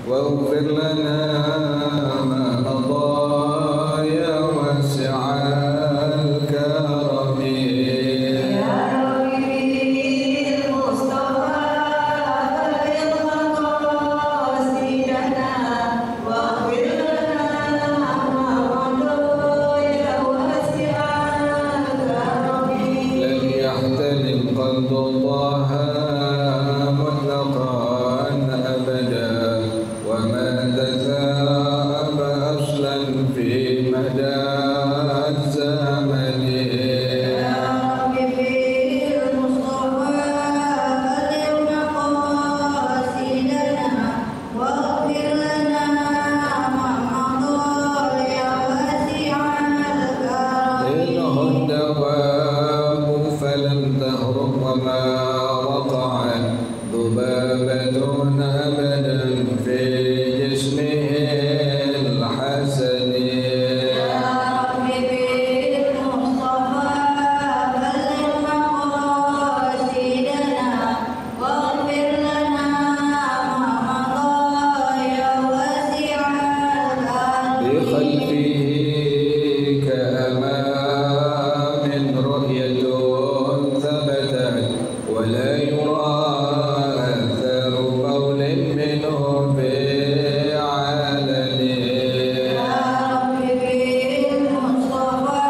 واغفر لنا ما مضى يا واسع الكرم يا ربي المصطفى بلغ مقاصدنا واغفر لنا ما مضى يا واسع الكرم لم يحتلم قلب الله مطلقا أبدا وما تثاءب أصلا في مدى الزمن يا ربي المصطفى بلغ مقاصدنا واغفر لنا ما مضى يا واسع الكرم إنه الدواب فلم تهرب وما وقعت ذبابة أبدا في جسمه الحسن يا ربي المصطفى بلغ مقاصدنا واغفر لنا ما مضى يا واسع الكرم بخلفه كأمام رؤية ثبتت ولا يرى أثر قول منه بعلن يا ربي المصطفى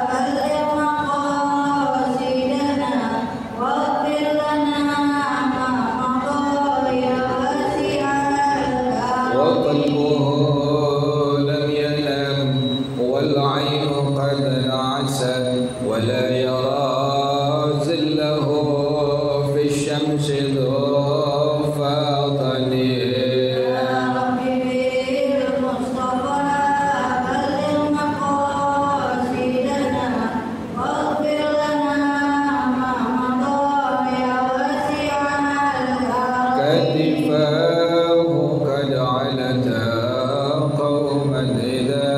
بلغ مقاصدنا واغفر لنا ما مضى يا واسع الكرم وقلبه لم ينم والعين قد نعست ولا يرى زله في الشمس ذو فاطن يا ربي المصطفى بلغ مقاصدنا واغفر لنا ما مضى يا واسع الكرم كتفاه قد علتا قوما إذا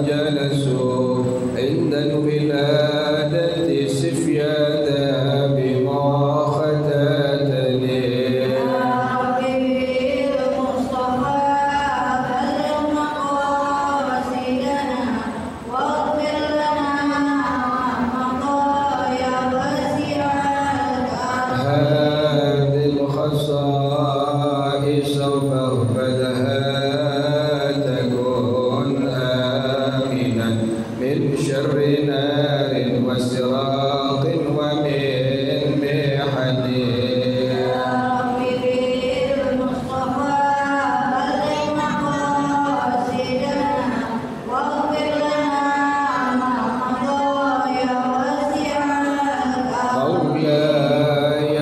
جلسوا عند الولادة سفيادا بما ختتني يا ربي المصطفى بلغ مقاصدنا واغفر لنا ما مضى يا واسع الكرم هذه الخصائص فاغفدها تكن آمنا من شر نار وسراق ومن محن يا ربي المصطفى بلغ مقاصدنا واغفر لنا ما مضى يا واسع الكرم مولاي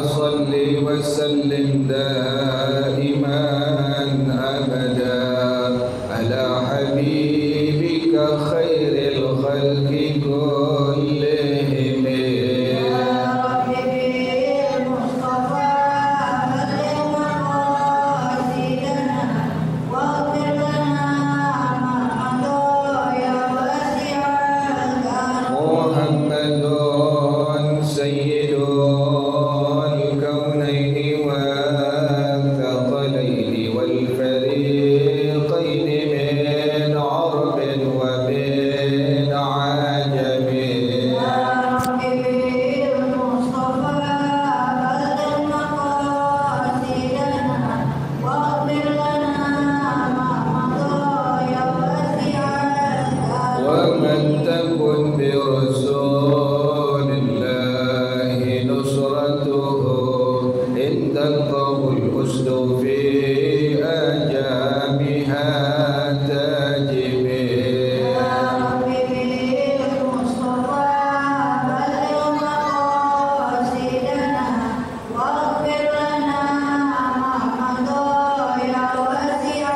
صل وسلم دائما أبدا على حبيبك خير الخلق كلهم يا ربي المصطفى بلغ مقاصدنا واغفر لنا ما مضى يا واسع الكرم محمد سيد الكونين والثقلين والفريقين من عرب ومن عجم يا ربي المصطفى بلغ مقاصدنا واغفر لنا ما مضى يا واسع الكرم ومن تكن برسول الله نصرته إن تلقه الأسد في أجامها تجب يا ربي المصطفى بلغ مقاصدنا واغفر لنا ما مضى يا واسع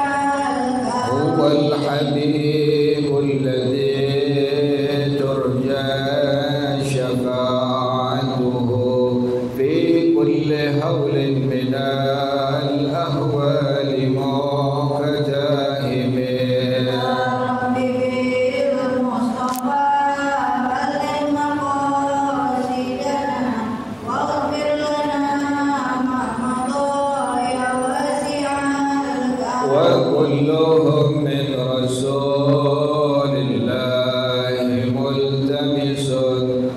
الكرم هو الحبيب الذي ترجى شفاعته في كل هول من الأهوال كلهم من رسول الله ملتمس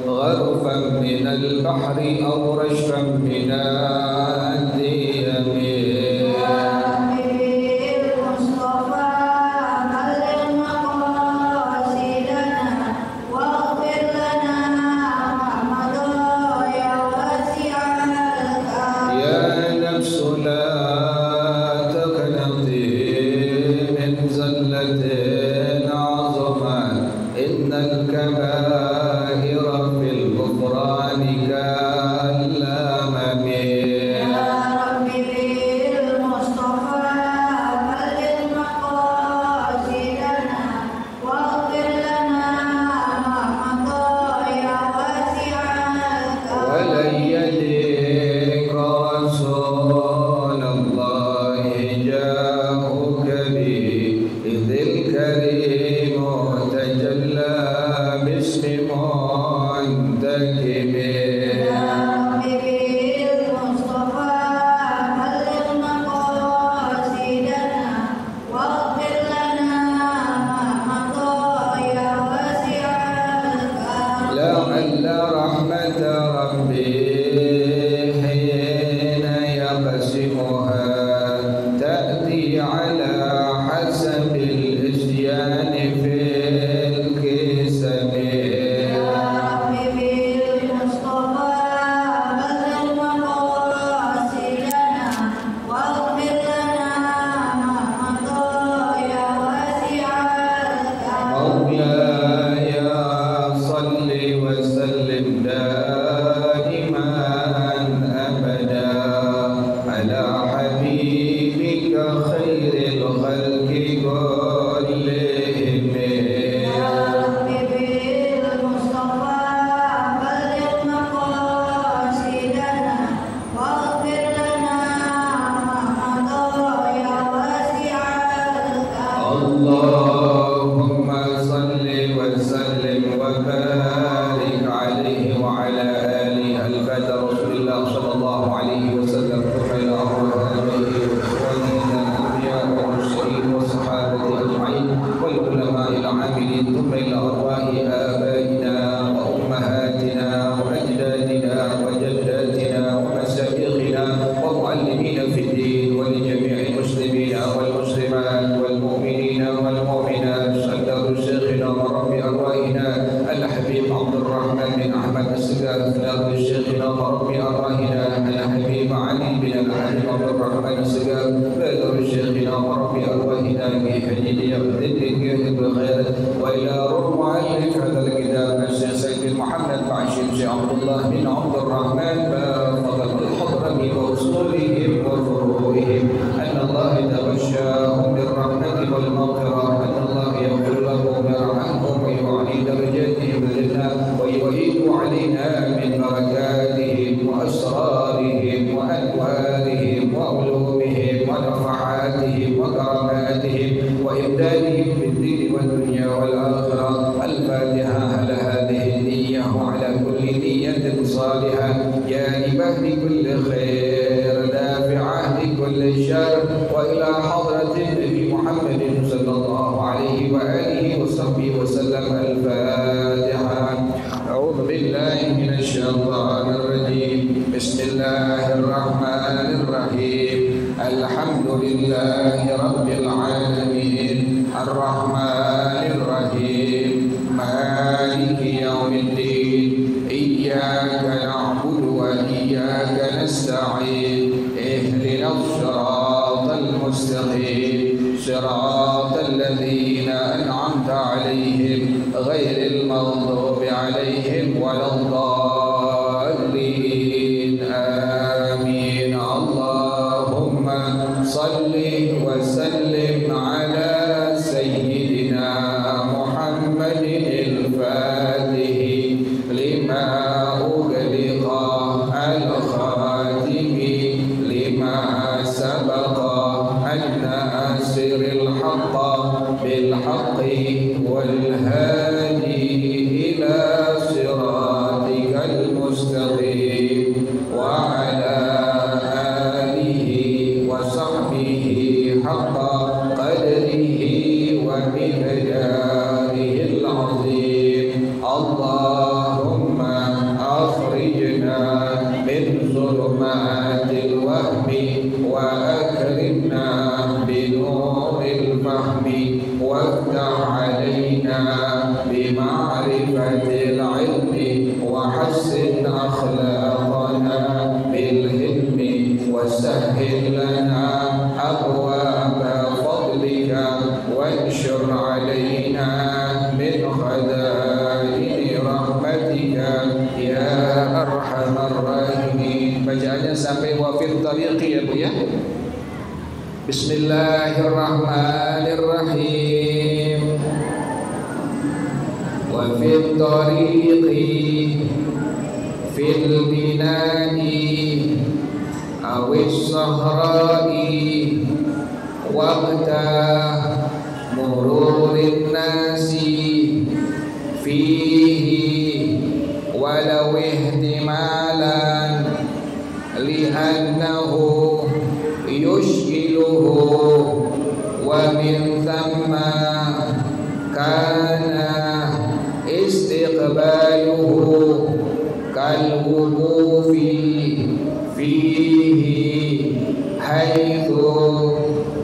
غرفا من البحر أو رشفا من الديم حق قدره وأكرمنا بنور الفهم وافتح علينا بمعرفة العلم وحسن أخلاقنا بالهلم وسهل لنا أبواب فضلك وانشر علينا من خزائن رحمتك يا أرحم الراحمين. Bacaannya sampai wafil tariqi ya Bu ya. Bismillahirrahmanirrahim. Wafil tariqi fil binani awis sahrai waqta mururin nasi fihi walau ihtimalan li'annahu yushkiluhu wa min thamma kana istiqbaluhu kal wuqufi fihi haitsu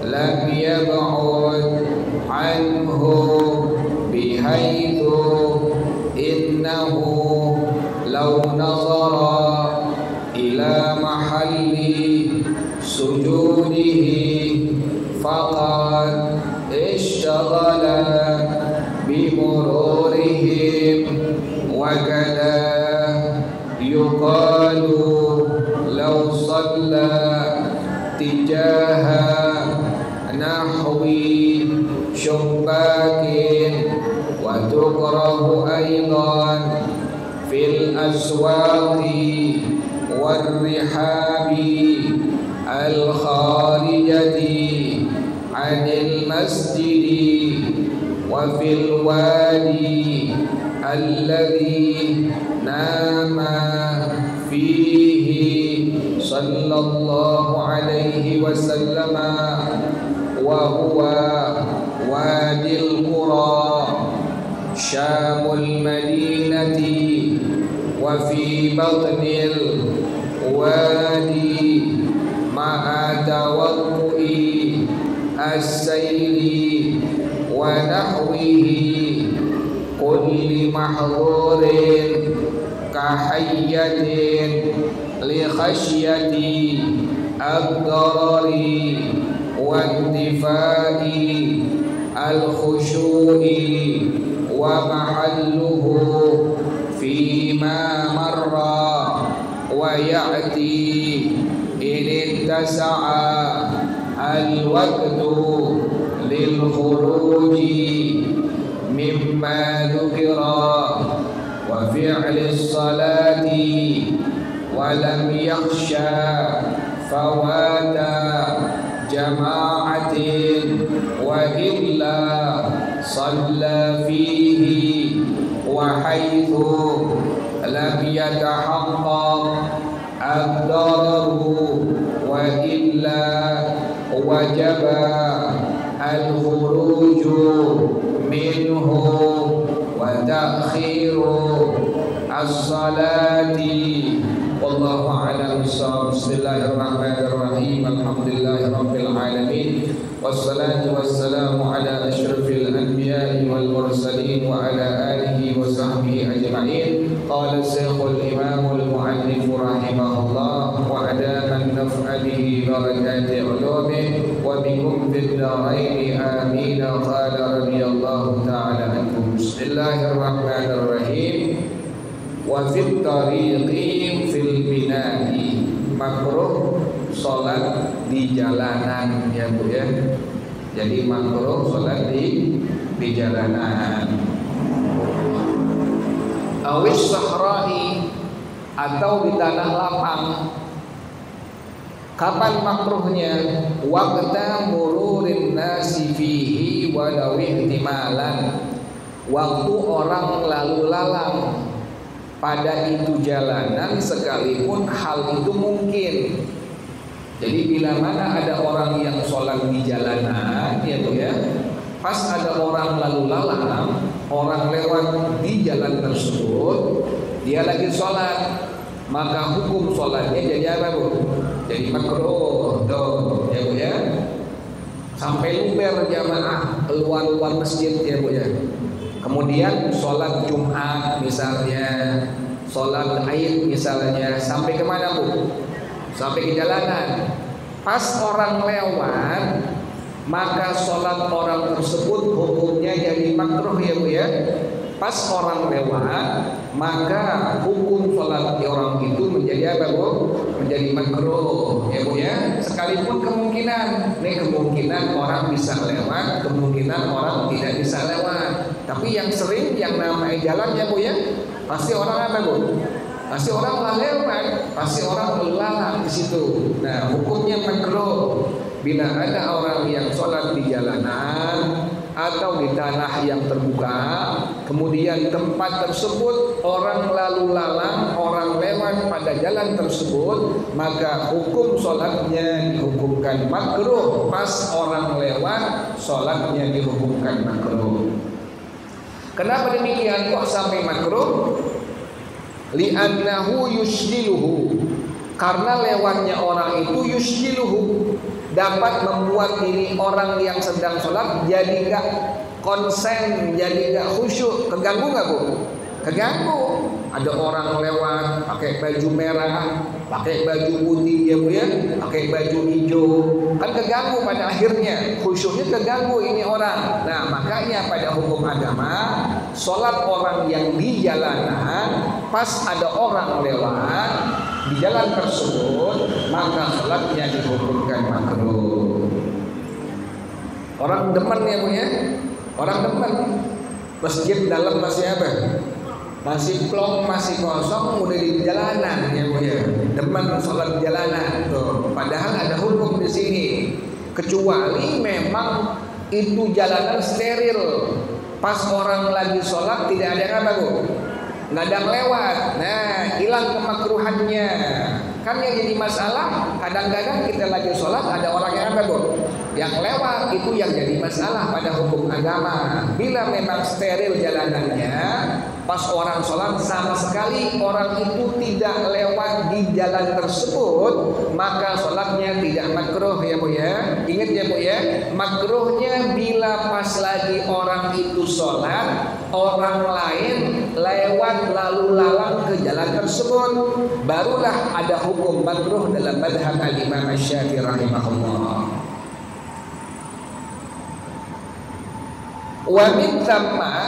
lam yab'ud anhu bihaitsu innahu law nazara ila mahalli sujudihi faqad ishtaghala bimururihim wa kada yuqalu law salla tijaha nahwi syubbakin wa tukrahu aydan fil aswaqi wal rihabi al kharijati anil masjidi wa fil wadi alladhi nama fihi sallallahu alaihi wasallam wa huwa wadil qura syamul madinati wa fi batnil wadi ma'a tawaqqu'i as-sayli wa nahwihi kulli mahdhurin kahayyatin li khasyati ad-darari wa intifai al-khushu'i wa mahalluhu fima marra wa ya'ti in ittasa'a al-waqtu lil khuruji mimma dhukira wa fi'li as-salati wa lam yakhsha fawata jama'atin wa illa salla fihi wa haythu lam yatahaqqaq ad-dararu wa illa wajaba al-khuruju minhu wa ta'khiru as-salati wallahu a'lam bissawab. Bismillahirrahmanirrahim. Alhamdulillahirabbil alamin wassalatu wassalamu ala asyrafil anbiya'i wal mursalin wa ala alihi wa sahbihi ajma'in. Qala Syekhul Imamul Mu'allif rahimahullah wa adama an-naf'a bihi barakati ulumih wa bikum fid darain amin. Qala radhiyallahu ta'ala ankum. Bismillahirrahmanirrahim. Wa fit tariqi fil bina'i, makruh salat di jalanan ya Bu ya. Jadi makruh salat di jalanan. Awis sahra'i, atau di tanah lapang. Kapan makruhnya? Waqta mururin nasi fihi walau ihtimalan, waktu orang lalu lalang pada itu jalanan sekalipun hal itu mungkin. Jadi bila mana ada orang yang sholat di jalanan ya Bu ya, pas ada orang lalu lalang, orang lewat di jalan tersebut, dia lagi sholat, maka hukum sholatnya jadi apa Bu? jadi makruh tuh ya Bu ya. Sampai luber jamaah keluar masjid ya Bu ya. Kemudian sholat Jumat misalnya, sholat Id misalnya, sampai kemana Bu? Sampai ke jalanan. Pas orang lewat, maka sholat orang tersebut hukumnya jadi makruh ya Bu ya. Pas orang lewat, maka hukum sholat orang itu menjadi apa Bu? Menjadi makruh ya Bu ya. Sekalipun kemungkinan orang bisa lewat, kemungkinan orang tidak bisa lewat. Tapi yang sering yang namanya jalan ya Bu ya, pasti orang apa Bu? Pasti orang lewat, pasti orang lalang di situ. Nah, hukumnya makruh bila ada orang yang sholat di jalanan atau di tanah yang terbuka, kemudian tempat tersebut orang lalu lalang, orang lewat pada jalan tersebut, maka hukum sholatnya dihukumkan makruh. Pas orang lewat, sholatnya dihukumkan makruh. Kenapa demikian kok sampai makruh? Li'annahu yushdiluhu, karena lewatnya orang itu yushdiluhu, dapat membuat diri orang yang sedang sholat jadi gak konsen, jadi gak khusyuk. Keganggu gak Bu? Keganggu. Ada orang lewat pakai baju merah, pakai baju putih ya Bu ya, pakai baju hijau, kan keganggu pada akhirnya, khusyuknya keganggu ini orang. Nah makanya pada hukum agama, sholat orang yang di jalanan, pas ada orang lewat di jalan tersebut, maka sholatnya dihukumkan makruh. Orang demen ya Bu ya, orang demen. Masjid dalam masih apa? Masih plong, masih kosong, udah di jalanan ya Bu ya. Demen sholat jalanan tuh. Padahal ada hukum di sini. Kecuali memang itu jalanan steril. Pas orang lagi sholat tidak ada yang apa Bu? Nggak ada yang lewat. Nah, hilang kemakruhannya. Kan yang jadi masalah, kadang-kadang kita lagi sholat ada orang yang apa Bu? Yang lewat, itu yang jadi masalah pada hukum agama. Bila memang steril jalanannya, pas orang sholat sama sekali orang itu tidak lewat di jalan tersebut, maka sholatnya tidak makruh ya Bu ya. Ingat ya Bu ya, makruhnya bila pas lagi orang itu sholat, orang lain lewat lalu lalang ke jalan tersebut, barulah ada hukum makruh dalam madhab al-Imam Asy-Syafi'i rahimahullah. Wa min thamma,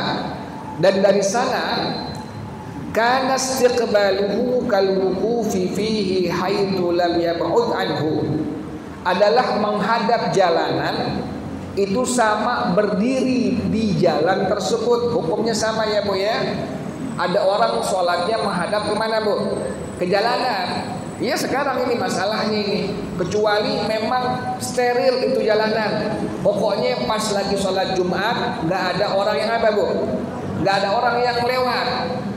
dan dari sana, kana istiqbaluhu kal wuqufi fihi haitsu lam yab'ud anhu, adalah menghadap jalanan itu sama berdiri di jalan tersebut. Hukumnya sama ya Bu ya. Ada orang sholatnya menghadap kemana Bu? Ke jalanan. Ya sekarang ini masalahnya ini. Kecuali memang steril itu jalanan. Pokoknya pas lagi sholat Jumat nggak ada orang yang apa Bu? Nggak ada orang yang lewat.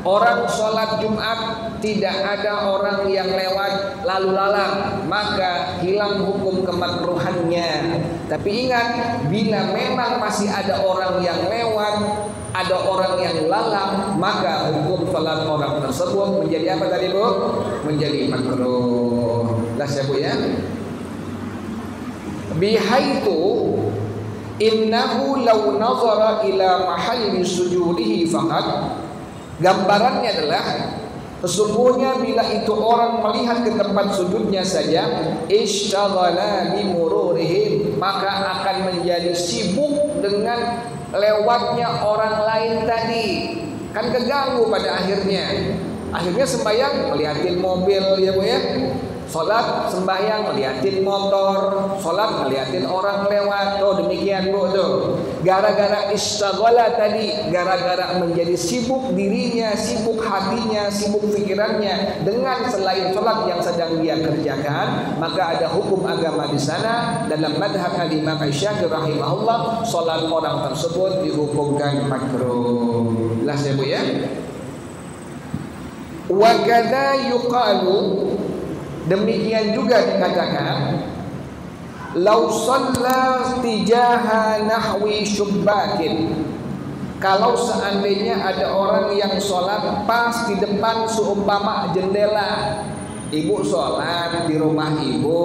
Orang sholat Jumat tidak ada orang yang lewat lalu lalang, maka hilang hukum kemakruhannya. Tapi ingat, bila memang masih ada orang yang lewat, ada orang yang lalang, maka hukum sholat orang tersebut menjadi apa tadi Bu? Menjadi makruh. Jelas ya Bu ya? Bihaitu innahu law nazara ila mahalli sujudihi faqat, gambarannya adalah sesungguhnya bila itu orang melihat ke tempat sujudnya saja, ishtaghala bi mururihim, maka akan menjadi sibuk dengan lewatnya orang lain tadi. Kan keganggu pada akhirnya. Akhirnya sembahyang ngeliatin mobil ya Bu ya. Sholat sembahyang ngeliatin motor, sholat ngeliatin orang lewat. Tuh demikian Bu tuh. Gara-gara ishtaghala tadi, gara-gara menjadi sibuk dirinya, sibuk hatinya, sibuk pikirannya dengan selain sholat yang sedang dia kerjakan, maka ada hukum agama di sana. Dalam madhab al-Imam Asy-Syafi'i rahimahullah, sholat orang tersebut dihukumkan makruh. Jelas ya Bu ya? Wa kadza yuqalu, demikian juga dikatakan, lau shalla tijaha nahwi syubbakin, kalau seandainya ada orang yang sholat pas di depan seumpama jendela, Ibu sholat di rumah ibu,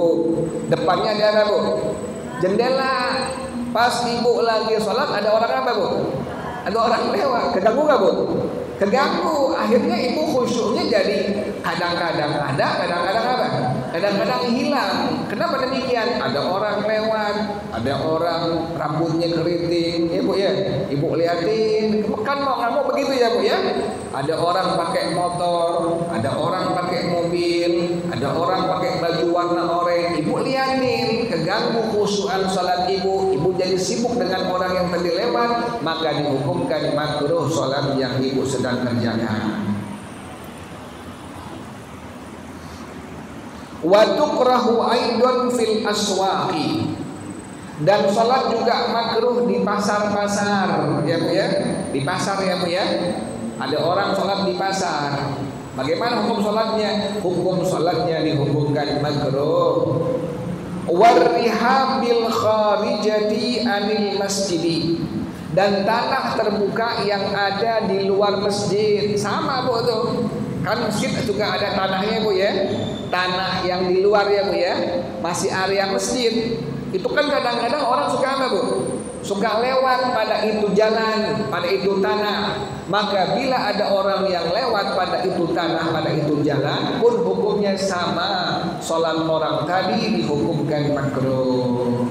depannya ada apa bu? Jendela. Pas ibu lagi sholat ada orang apa bu? Ada orang lewat. Keganggu nggak bu? Keganggu. Akhirnya ibu khusyuknya jadi kadang-kadang ada, kadang-kadang apa? Kadang-kadang hilang. Kenapa demikian? Ada orang lewat, ada orang rambutnya keriting, ya bu ya. Ibu liatin, kan nggak mau begitu ya bu ya. Ada orang pakai motor, ada orang pakai mobil, ada orang pakai baju warna oranye. Ibu liatin, keganggu khusyukan salat ibu. Ibu jadi sibuk dengan orang yang tadi lewat, maka dihukumkan makruh salat yang ibu sedang kerjakan. Wa tukrahu aidon fil aswaqi, dan salat juga makruh di pasar-pasar ya bu ya. Di pasar ya bu ya. Ada orang salat di pasar. Bagaimana hukum salatnya? Hukum salatnya dihukumkan makruh. Warihabil kharijati anil masjidi, dan tanah terbuka yang ada di luar masjid. Sama bu tuh. Kan masjid juga ada tanahnya bu ya. Tanah yang di luar ya bu ya. Masih area masjid. Itu kan kadang-kadang orang suka apa bu? Suka lewat pada itu jalan, pada itu tanah. Maka bila ada orang yang lewat pada itu tanah, pada itu jalan, pun hukumnya sama. Salat orang tadi dihukumkan makruh.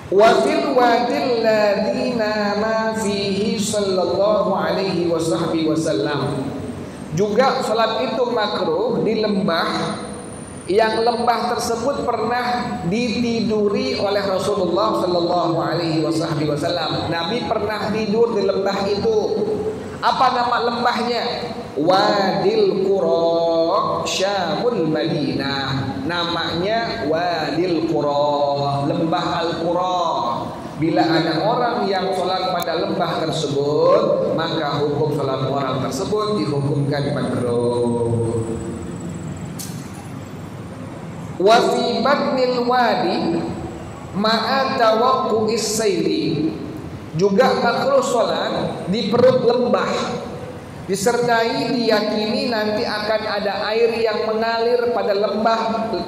Wa fil wadil ladina ma fihi sallallahu alaihi wasallam, juga salat itu makruh di lembah yang lembah tersebut pernah ditiduri oleh Rasulullah sallallahu alaihi wasallam. Nabi pernah tidur di lembah itu. Apa nama lembahnya? Wadil Qura, Syamul Madinah. Namanya Wadil Qura, lembah Al-Qura. Bila ada orang yang sholat pada lembah tersebut, maka hukum sholat orang tersebut dihukumkan makruh. Wa fi batnil wadi ma'a tawaqqu'is sayri, juga makruh sholat di perut lembah disertai diyakini nanti akan ada air yang mengalir pada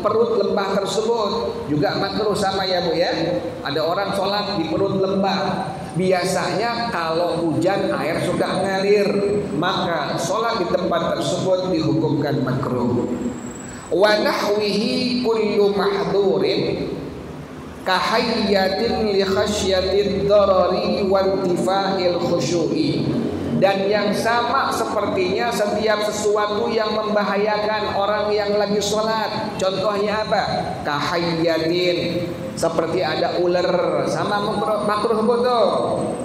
perut lembah tersebut. Juga makruh sama ya bu ya. Ada orang sholat di perut lembah. Biasanya kalau hujan air suka ngalir, maka sholat di tempat tersebut dihukumkan makruh. Wa nahwihi kullu mahdhurin kahayyatin li khasyatid darari wa intifa'il khusyu'i, dan yang sama sepertinya setiap sesuatu yang membahayakan orang yang lagi sholat. Contohnya apa? Kahayyatin, seperti ada ular. Sama makruh betul.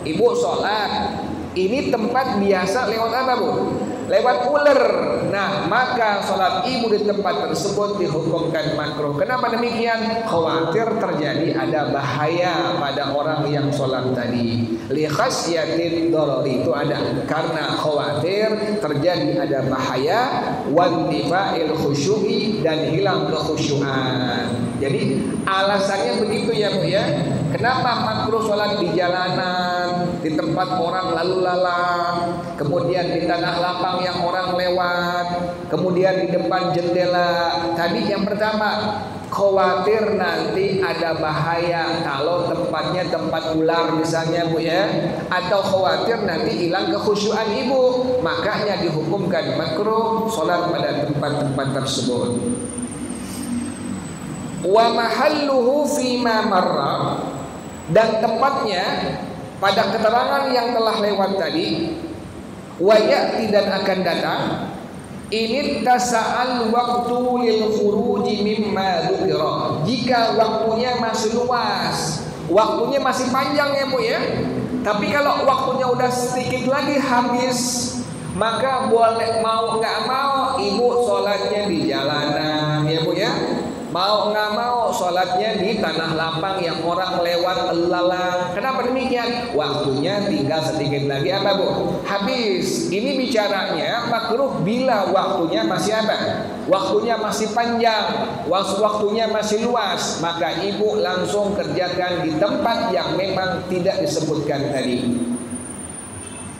Ibu sholat, ini tempat biasa lewat apa bu? Lewat ular. Nah, maka sholat ibu di tempat tersebut dihukumkan makruh. Kenapa demikian? Khawatir terjadi ada bahaya pada orang yang sholat tadi. Li khasyatin darari, itu ada karena khawatir terjadi ada bahaya, wantifa'il khusyu'i, dan hilang kekhusyuan. Jadi alasannya begitu ya bu ya. Kenapa makruh sholat di jalanan, di tempat orang lalu lalang, kemudian di tanah lapang yang orang lewat, kemudian di depan jendela? Tadi yang pertama, khawatir nanti ada bahaya kalau tempatnya tempat ular misalnya bu ya, atau khawatir nanti hilang kekhusyuan ibu, makanya dihukumkan makruh sholat pada tempat-tempat tersebut. Wa mahalluhu fima marra, dan tempatnya pada keterangan yang telah lewat tadi. Wa ya'ti, dan akan datang. Ini tasa'al waktu lil khuruji mimma dzukira, jika waktunya masih luas, waktunya masih panjang ya bu ya. Tapi kalau waktunya udah sedikit lagi habis, maka boleh mau nggak mau ibu sholatnya di jalanan ya bu ya. Mau nggak mau sholatnya di tanah lapang yang orang lewat lalang. Kenapa demikian? Waktunya tinggal sedikit lagi apa bu? Habis. Ini bicaranya makruh bila waktunya masih apa? Waktunya masih panjang, waktunya masih luas, maka ibu langsung kerjakan di tempat yang memang tidak disebutkan tadi.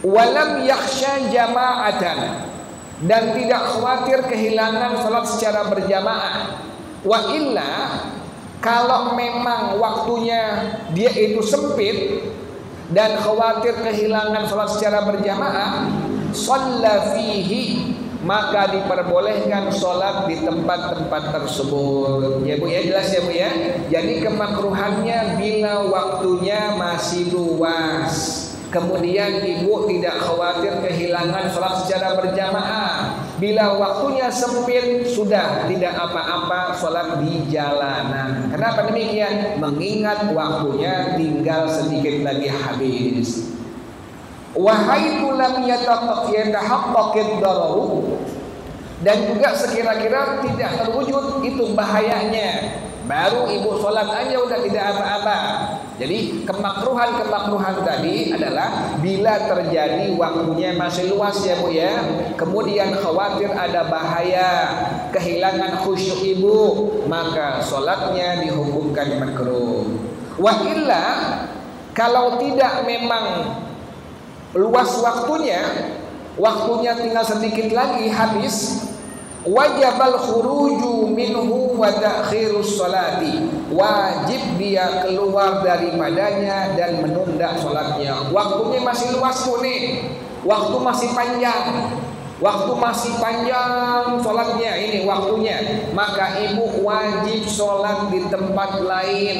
Walam yakhsha jama'atan, dan tidak khawatir kehilangan salat secara berjamaah. Wa illa, kalau memang waktunya dia itu sempit dan khawatir kehilangan salat secara berjamaah, shalla fihi, maka diperbolehkan sholat di tempat-tempat tersebut. Ya Bu ya, jelas ya Bu ya. Jadi kemakruhannya bila waktunya masih luas, kemudian ibu tidak khawatir kehilangan sholat secara berjamaah. Bila waktunya sempit, sudah tidak apa-apa sholat di jalanan. Kenapa demikian? Mengingat waktunya tinggal sedikit lagi habis. Wahaitu lam yatahaqqaqid dararu, dan juga sekira-kira tidak terwujud itu bahayanya, baru ibu sholat aja udah tidak apa-apa. Jadi kemakruhan tadi adalah bila terjadi waktunya masih luas ya Bu ya, kemudian khawatir ada bahaya kehilangan khusyuk ibu, maka sholatnya dihukumkan makruh. Wa illa, kalau tidak memang luas waktunya tinggal sedikit lagi habis, wajibal khuruju minhu wa ta'khirus sholati, wajib dia keluar daripadanya dan menunda sholatnya. Waktunya masih luas tuh nih, waktu masih panjang sholatnya ini waktunya, maka ibu wajib sholat di tempat lain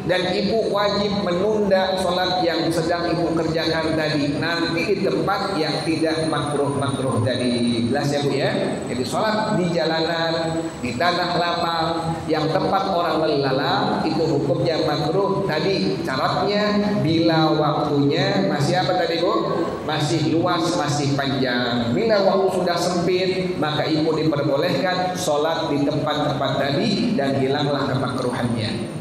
dan ibu wajib menunda sholat yang sedang ibu kerjakan tadi nanti di tempat yang tidak makruh tadi. Jelas ya Bu ya. Jadi sholat di jalanan, di tanah lapang yang tempat orang lalu lalang itu hukumnya makruh. Tadi syaratnya bila waktunya masih apa tadi Bu? Masih luas, masih panjang. Bila waktu sudah sempit, maka ibu diperbolehkan sholat di tempat-tempat tadi dan hilanglah kemakruhannya.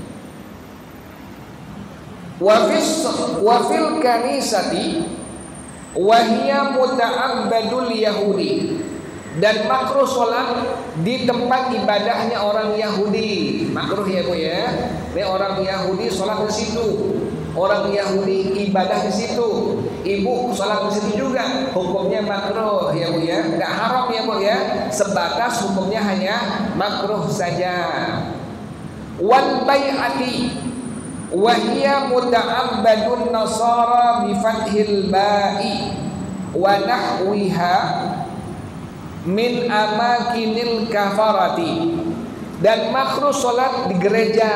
Wafil kanisati wahia muta'abbadul yahudi, dan makruh sholat di tempat ibadahnya orang Yahudi. Makruh ya Bu ya. Ini orang Yahudi sholat di situ, orang Yahudi ibadah di situ, ibu sholat di situ juga, hukumnya makruh ya Bu ya. Enggak haram ya Bu ya, sebatas hukumnya hanya makruh saja. Wal bai'ati wahia muta'abbadun nasara bi fathil ba'i wa nahwiha min amakinil kafarati, dan makruh sholat di gereja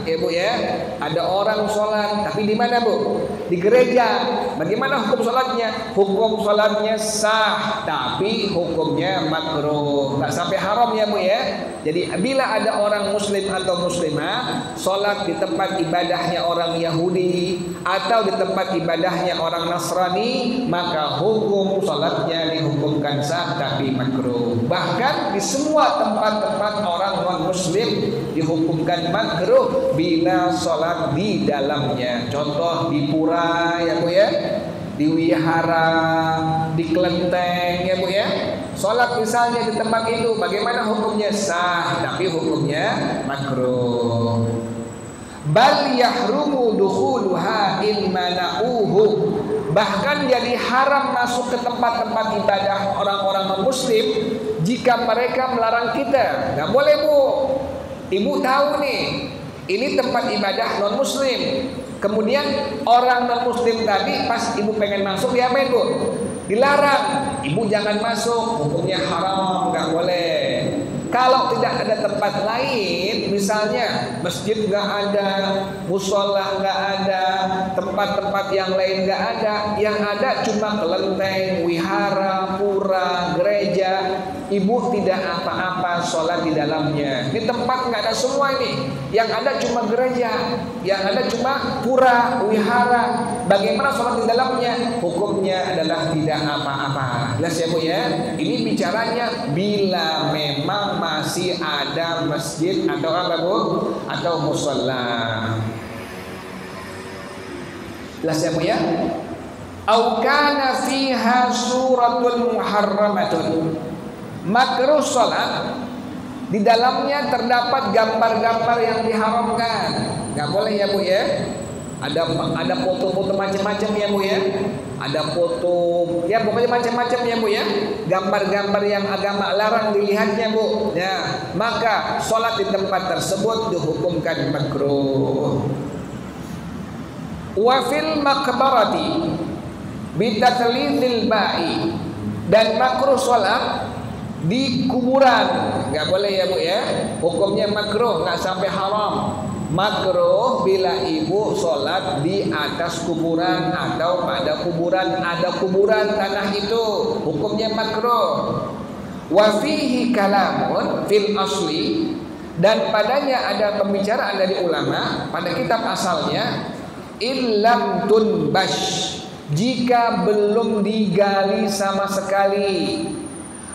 ya Bu ya. Ada orang sholat tapi di mana Bu? Di gereja. Bagaimana hukum sholatnya? Hukum sholatnya sah, tapi hukumnya makruh, nggak sampai haram ya Bu ya. Jadi bila ada orang muslim atau muslimah sholat di tempat ibadahnya orang Yahudi atau di tempat ibadahnya orang Nasrani, maka hukum sholatnya dihukumkan sah tapi makruh. Bahkan di semua tempat-tempat orang non-muslim dihukumkan makruh bila sholat di dalamnya. Contoh di pura ya Bu ya, di wihara, di kelenteng ya Bu ya. Sholat misalnya di tempat itu, bagaimana hukumnya? Sah, tapi hukumnya makruh. Bal yahrumu dukhuluha in mana'uhu, bahkan jadi haram masuk ke tempat-tempat ibadah orang-orang non-muslim jika mereka melarang kita. Nggak boleh Bu. Ibu tahu nih, ini tempat ibadah non-muslim. Kemudian orang non-muslim tadi pas ibu pengen masuk diapain Bu? Dilarang. Ibu jangan masuk, hukumnya haram, nggak boleh. Kalau tidak ada tempat lain, misalnya masjid nggak ada, musola nggak ada, tempat-tempat yang lain nggak ada, yang ada cuma kelenteng, wihara, pura, gereja, ibu tidak apa-apa sholat di dalamnya. Ini tempat nggak ada semua ini, yang ada cuma gereja, yang ada cuma pura, wihara. Bagaimana sholat di dalamnya? Hukumnya adalah tidak apa-apa. Jelas ya Bu ya. Ini bicaranya bila memang masih ada masjid atau apa Bu? Atau musola. Jelas ya Bu ya. Au kana fiha suratun muharramatun, makruh sholat di dalamnya terdapat gambar-gambar yang diharamkan. Nggak boleh ya Bu ya. Ada foto-foto macam-macam ya Bu ya. ada foto, ya pokoknya macam-macam ya Bu ya. Gambar-gambar yang agama larang dilihatnya Bu. Ya, maka sholat di tempat tersebut dihukumkan makruh. Wa fil maqbarati bitathlithil ba'i, dan makruh sholat di kuburan. Nggak boleh ya Bu ya, hukumnya makruh, nggak sampai haram. Makruh bila ibu sholat di atas kuburan atau pada kuburan, ada kuburan tanah itu, hukumnya makruh. Wa fihi kalamun fil asli, dan padanya ada pembicaraan dari ulama pada kitab asalnya. Illam tunbash, jika belum digali sama sekali.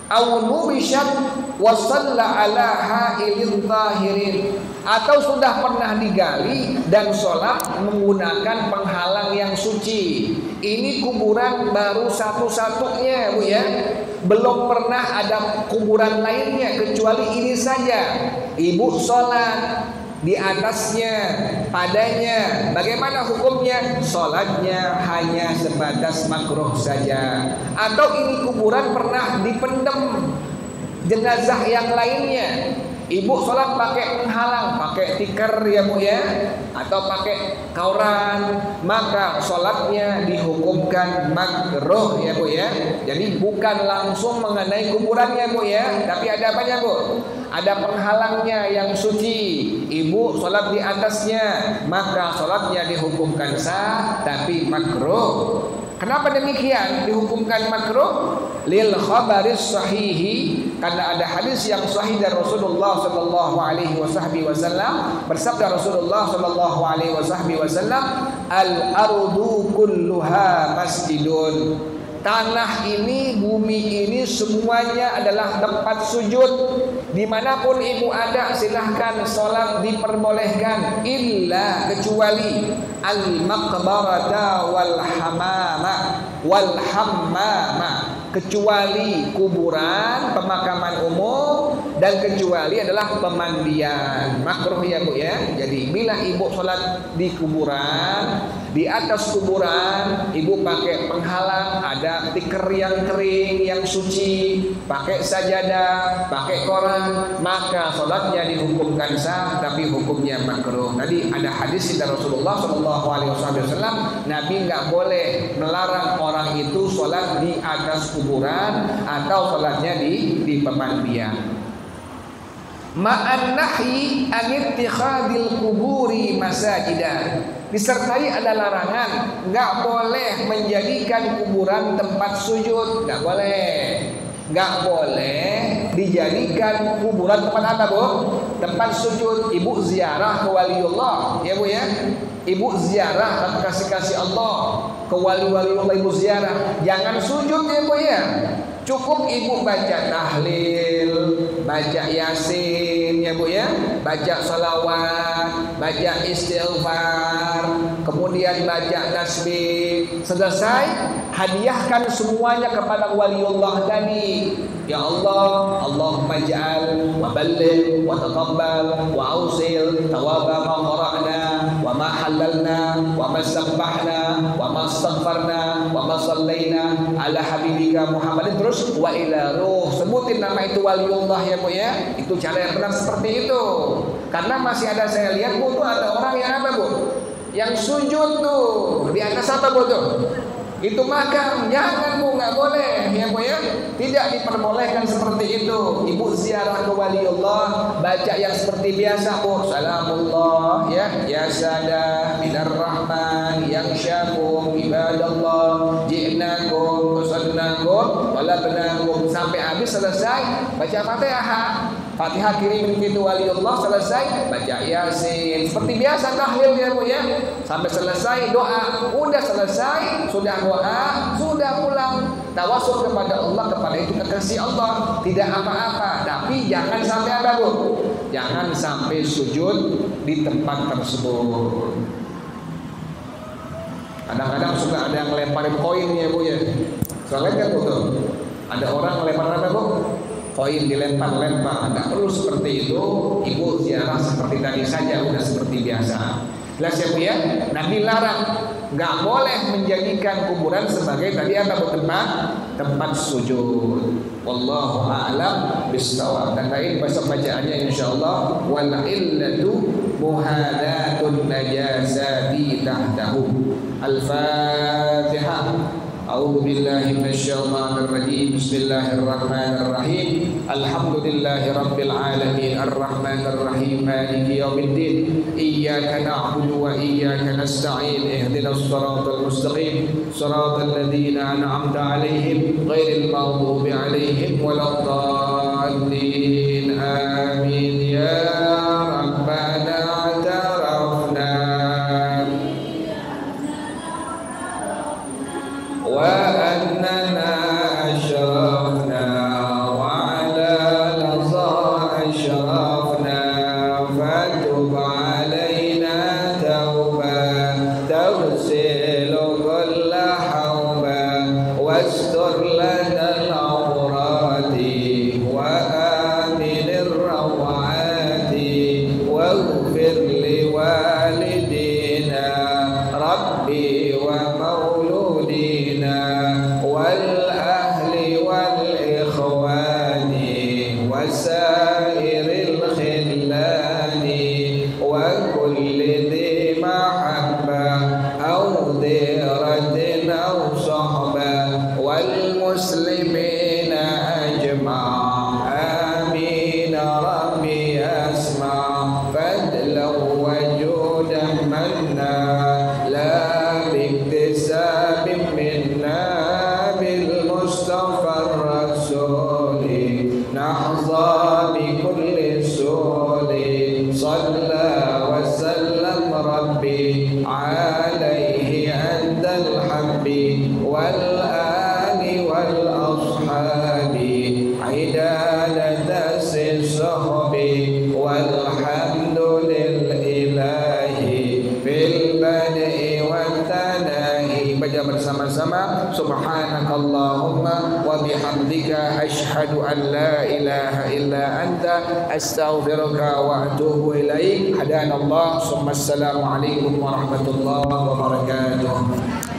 Aw nubishat wa shalla ala ha'ilin tahirin, atau sudah pernah digali dan sholat menggunakan penghalang yang suci. Ini kuburan baru satu-satunya Bu ya, belum pernah ada kuburan lainnya kecuali ini saja. Ibu sholat di atasnya, padanya, bagaimana hukumnya? Sholatnya hanya sebatas makruh saja. Atau ini kuburan pernah dipendam jenazah yang lainnya, ibu sholat pakai penghalang, pakai tikar ya Bu ya, atau pakai kauran, maka sholatnya dihukumkan makruh ya Bu ya. Jadi bukan langsung mengenai kuburannya Bu ya, tapi ada apanya Bu? Ada penghalangnya yang suci, ibu sholat di atasnya, maka sholatnya dihukumkan sah tapi makruh. Kenapa demikian dihukumkan makruh? Lil khabaris sahihi, karena ada hadis yang sahih dari Rasulullah sallallahu alaihi wasallam. Bersabda Rasulullah sallallahu alaihi wasallam, al ardu kulluha masjidun. Tanah ini, bumi ini semuanya adalah tempat sujud. Dimanapun ibu ada, silahkan sholat diperbolehkan, illa kecuali al-maqbarata wal hammama, kecuali kuburan, pemakaman umum, dan kecuali adalah pemandian. Makruh ya Bu ya. Jadi bila ibu sholat di kuburan, di atas kuburan, ibu pakai penghalang, ada tikar yang kering, yang suci, pakai sajadah, pakai koran, maka sholatnya dihukumkan sah, tapi hukumnya makruh. Tadi ada hadis dari Rasulullah SAW, Nabi nggak boleh melarang orang itu sholat di atas kuburan atau sholatnya di pemandian. Ma'an nahyi an ittikhadil kuburi masajidah, disertai ada larangan nggak boleh menjadikan kuburan tempat sujud, nggak boleh. Nggak boleh dijadikan kuburan tempat apa Bu? Tempat sujud. Ibu ziarah ke waliullah ya Bu ya, ibu ziarah kasih Allah ke wali-waliullah, ibu ziarah, jangan sujud ya Bu ya. Cukup ibu baca tahlil, baca yasin ya Bu ya, baca salawat, baca istighfar, kemudian baca tasbih. Selesai, hadiahkan semuanya kepada waliullah tadi. Ya Allah, Allahumma ja'al wa balligh wa taqabbal wa ausil thawaba ma qara'na wa ma halalna wa ma sabbahna wa ma astaghfarna wa ma sallaina ala habibika Muhammadin, terus wa ila ruh, sebutin nama itu waliullah ya Bu ya. Itu cara yang benar seperti itu. Karena masih ada, saya lihat Bu tuh ada orang yang apa Bu? Yang sujud tuh di atas apa Bu tuh? Itu makam, jangan Bu, nggak boleh ya Bu ya. Tidak diperbolehkan seperti itu. Ibu ziarah ke waliullah, baca yang seperti biasa Bu, salamullah ya sadah minar rahman yang syakum ibadallah ji'nakum usadnakum walabnakum, sampai habis selesai baca Fatihah kirimin itu waliullah, selesai baca yasin seperti biasa tahlil ya Bu ya, sampai selesai doa, udah selesai, sudah doa, sudah pulang, tawasul kepada Allah, kepada itu kekasih Allah, tidak apa-apa. Tapi jangan sampai apa Bu? Jangan sampai sujud di tempat tersebut. Kadang-kadang suka ada yang lemparin koin ya Bu ya. Soalnya kan Bu tuh, ada orang lempar apa Bu? Koin dilempar-lempar. Tidak perlu seperti itu. Ibu ziarah seperti tadi saja, udah seperti biasa. Jelas ya Bu ya? Nabi larang, nggak boleh menjadikan kuburan sebagai tadi apa tempat sujud. Wallahu a'lam bishawab. Dan lain besok bacaannya insyaallah wal illatu muhadatun najasati tahtahu. Al-Fatihah. A'udzu billahi minasyaitonir rajim. Bismillahirrahmanirrahim. Alhamdulillahi rabbil alamin arrahmanir rahim maliki yaumiddin. Iyyaka na'budu wa iyyaka nasta'in. Ihdinas siratal mustaqim. Siratal ladzina an'amta 'alaihim ghairil maghdubi 'alaihim waladdallin. Amin ya rabbana i'tarafna wa annana asyrafna wa ala laza asyrafna fatub alaina tauba taghsilu kulla hawba wastur lana al-awrati wa aminir rawati waghfir li walidina rabbi wa mauludina wal ahli wal ikhwani wasairil khillani wa kulli dhi mahabba aw dhiratin aw sahba wal muslimina ajma' amin rabbi asma' fadlan wa judan manna la biktisabin minna bil mustafa rasuli nahza bi kulli suli salla wa sallam rabbi alaihi antal habbi wal ali wal ashabi idadata sahbi walhamdulillahi fil bad'i wat tanahi. Baca bersama-sama subhanakallahumma wa bihamdika asyhadu an la ilaha illa anta astaghfiruka wa atubu ilaik. Hadanallah. Assalamu alaikum warahmatullahi wabarakatuh.